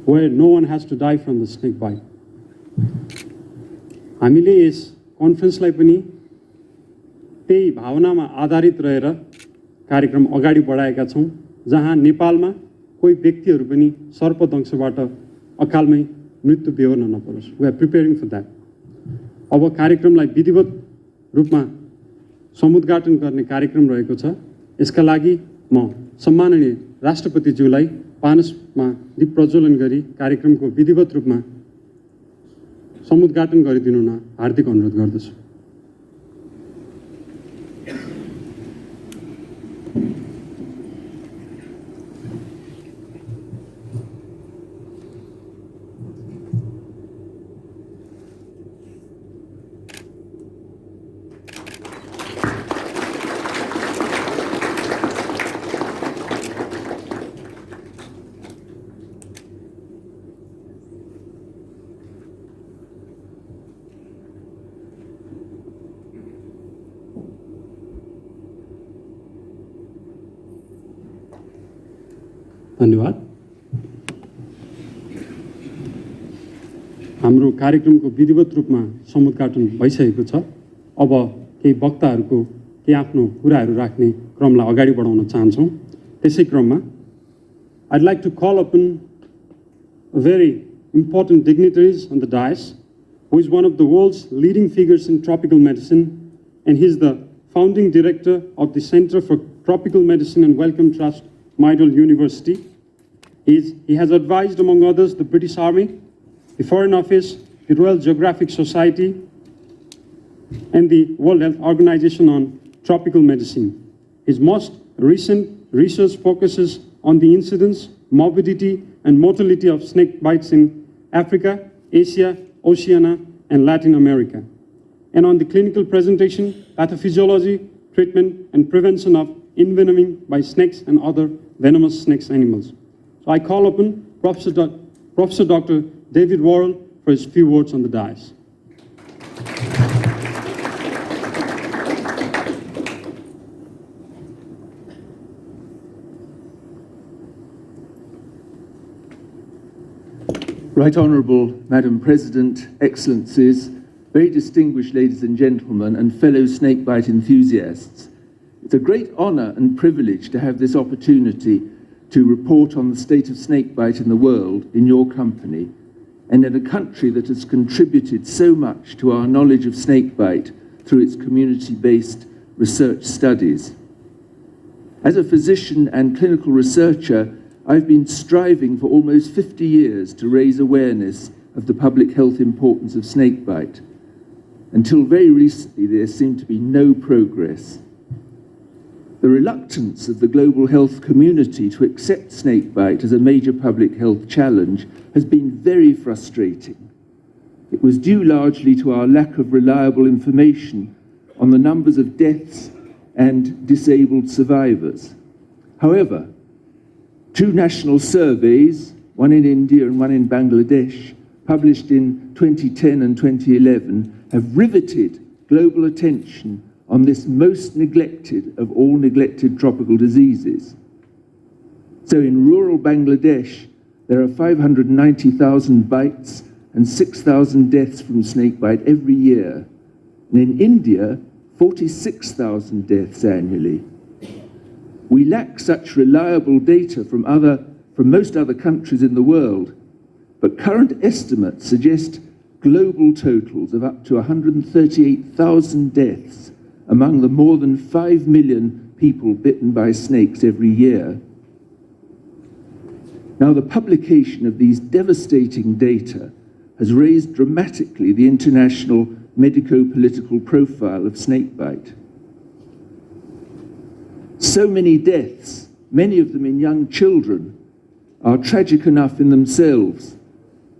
where no one has to die from the snake bite. हामीले yes कन्फरेन्सलाई पनि त्यही भावनामा आधारित रहेर कार्यक्रम अगाडि बढाएका छौं, जहाँ नेपालमा कोही व्यक्तिहरू पनि सर्पदंशबाट अकालमै मृत्यु बेहोर्न नपरोस्। We are preparing for that. अब कार्यक्रमलाई विधिवत रूपमा समुद्घाटन गर्ने कार्यक्रम रहेको छ। यसका लागि म सम्माननीय राष्ट्रपतिज्यूलाई पानसमा दीप प्रज्वलन गरी कार्यक्रमको विधिवत रूपमा समुद्घाटन गरिदिनु हुन हार्दिक अनुरोध गर्दछु। धन्यवाद। हाम्रो कार्यक्रमको विधिवत रूपमा समुद्घाटन भइसकेको छ। अब केही वक्ताहरूको केही आफ्नो कुराहरू राख्ने क्रमलाई अगाडि बढाउन चाहन्छौं। त्यसै क्रममा I'd like to call upon a very important dignitaries on the dais, who is one of the world's leading figures in tropical medicine, and he's the founding director of the Center for Tropical Medicine and Wellcome Trust-Mahidol University. He has advised, among others, the British Army, the Foreign Office, the Royal Geographic Society, and the World Health Organization on tropical medicine. His most recent research focuses on the incidence, morbidity, and mortality of snake bites in Africa, Asia, Oceania, and Latin America, and on the clinical presentation, pathophysiology, treatment, and prevention of envenoming by snakes and other venomous snakes animals. So I call upon Professor Dr. David Warrell for his few words on the dais. Right Honourable Madam President, Excellencies, very distinguished ladies and gentlemen, and fellow snakebite enthusiasts. It's a great honour and privilege to have this opportunity to report on the state of snakebite in the world in your company, and in a country that has contributed so much to our knowledge of snakebite through its community-based research studies. As a physician and clinical researcher, I've been striving for almost 50 years to raise awareness of the public health importance of snakebite. Until very recently, there seemed to be no progress. The reluctance of the global health community to accept snakebite as a major public health challenge has been very frustrating. It was due largely to our lack of reliable information on the numbers of deaths and disabled survivors. However, two national surveys, one in India and one in Bangladesh, published in 2010 and 2011, have riveted global attention on this most neglected of all neglected tropical diseases. So in rural Bangladesh, there are 590,000 bites and 6,000 deaths from snakebite every year. And in India, 46,000 deaths annually. We lack such reliable data from most other countries in the world, but current estimates suggest global totals of up to 138,000 deaths among the more than 5 million people bitten by snakes every year. Now, the publication of these devastating data has raised dramatically the international medico-political profile of snakebite. So many deaths, many of them in young children, are tragic enough in themselves,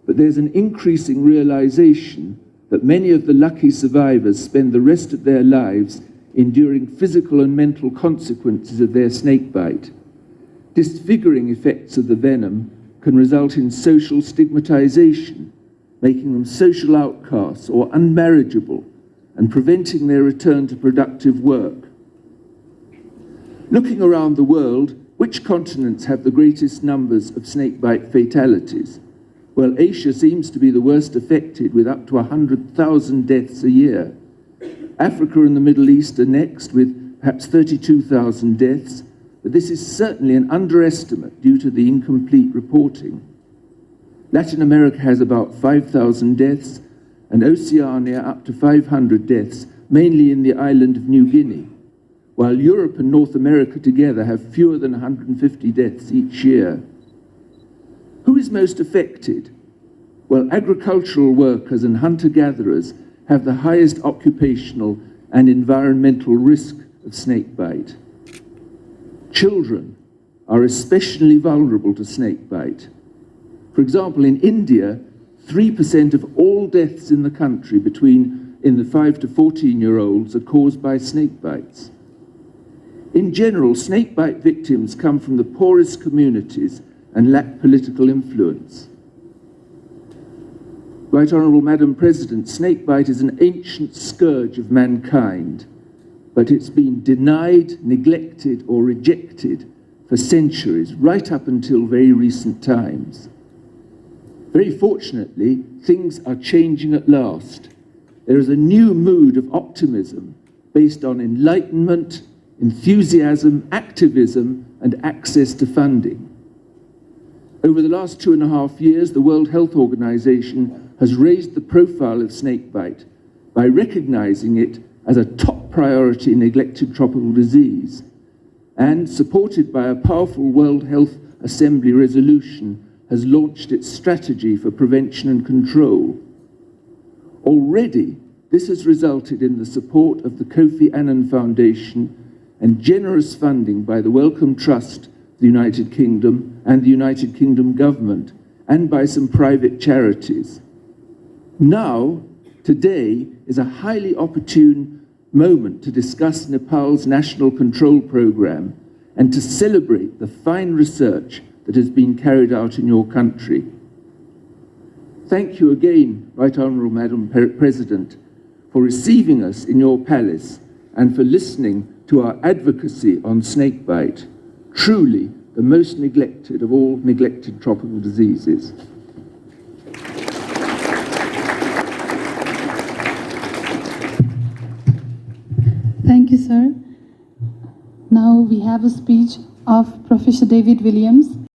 but there's an increasing realization that many of the lucky survivors spend the rest of their lives enduring physical and mental consequences of their snakebite. Disfiguring effects of the venom can result in social stigmatization, making them social outcasts or unmarriageable, and preventing their return to productive work. Looking around the world, which continents have the greatest numbers of snakebite fatalities? Well, Asia seems to be the worst affected, with up to 100,000 deaths a year. Africa and the Middle East are next, with perhaps 32,000 deaths, but this is certainly an underestimate due to the incomplete reporting. Latin America has about 5,000 deaths, and Oceania up to 500 deaths, mainly in the island of New Guinea, while Europe and North America together have fewer than 150 deaths each year. Who is most affected? Well, agricultural workers and hunter-gatherers have the highest occupational and environmental risk of snakebite. Children are especially vulnerable to snakebite. For example, in India, 3% of all deaths in the country in the 5 to 14-year-olds are caused by snakebites. In general, snakebite victims come from the poorest communities and lack political influence. Right Honourable Madam President, snakebite is an ancient scourge of mankind, but it's been denied, neglected, or rejected for centuries, right up until very recent times. Very fortunately, things are changing at last. There is a new mood of optimism based on enlightenment, enthusiasm, activism, and access to funding. Over the last 2.5 years, the World Health Organization has raised the profile of snakebite by recognizing it as a top priority neglected tropical disease, and, supported by a powerful World Health Assembly resolution, has launched its strategy for prevention and control. Already, this has resulted in the support of the Kofi Annan Foundation and generous funding by the Wellcome Trust, the United Kingdom, and the United Kingdom government, and by some private charities. Now, today, is a highly opportune moment to discuss Nepal's national control program and to celebrate the fine research that has been carried out in your country. Thank you again, Right Honourable Madam President, for receiving us in your palace and for listening to our advocacy on snakebite, truly the most neglected of all neglected tropical diseases. Thank you, sir. Now we have a speech of Professor David Williams,